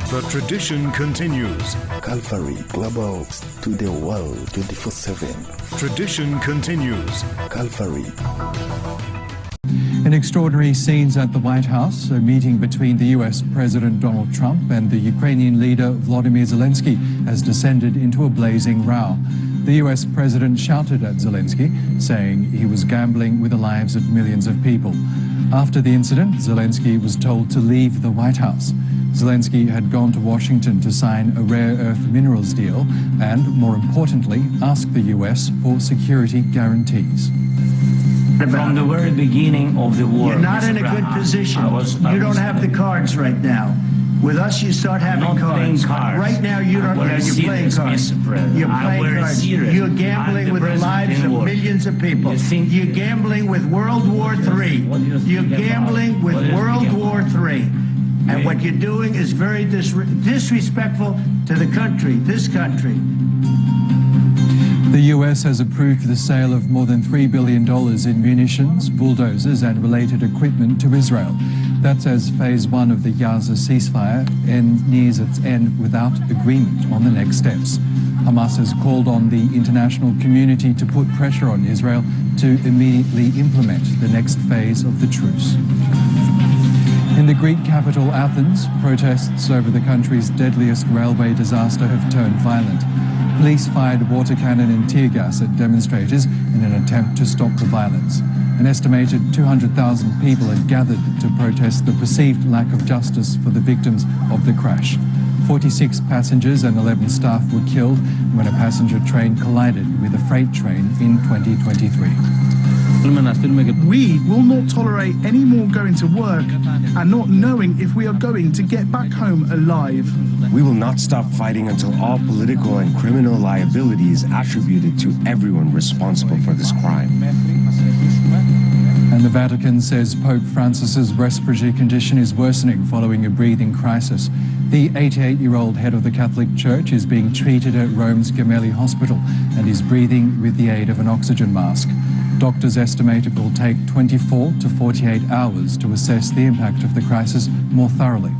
The tradition continues. Calvary Global to the world 24/7. Tradition continues. Calvary. In extraordinary scenes at the White House, a meeting between the US President Donald Trump and the Ukrainian leader Volodymyr Zelensky has descended into a blazing row. The US President shouted at Zelensky, saying he was gambling with the lives of millions of people. After the incident, Zelensky was told to leave the White House. Zelensky had gone to Washington to sign a rare earth minerals deal and, more importantly, asked the US for security guarantees. From the very beginning of the war, you're not in a good position. You don't have the cards right now. With us, you start having cards. Right now, you don't. You're playing cards. You're playing cards. You're gambling with the lives of millions of people. You're gambling with World War III. You're gambling with World War III. And what you're doing is very disrespectful to the country, this country. The US has approved the sale of more than $3 billion in munitions, bulldozers and related equipment to Israel. That's as phase one of the Gaza ceasefire nears its end without agreement on the next steps. Hamas has called on the international community to put pressure on Israel to immediately implement the next phase of the truce. In the Greek capital Athens, protests over the country's deadliest railway disaster have turned violent. Police fired water cannon and tear gas at demonstrators in an attempt to stop the violence. An estimated 200,000 people had gathered to protest the perceived lack of justice for the victims of the crash. 46 passengers and 11 staff were killed when a passenger train collided with a freight train in 2023. We will not tolerate any more going to work and not knowing if we are going to get back home alive. We will not stop fighting until all political and criminal liability is attributed to everyone responsible for this crime. And the Vatican says Pope Francis's respiratory condition is worsening following a breathing crisis. The 88-year-old head of the Catholic Church is being treated at Rome's Gemelli Hospital and is breathing with the aid of an oxygen mask. Doctors estimate it will take 24 to 48 hours to assess the impact of the crisis more thoroughly.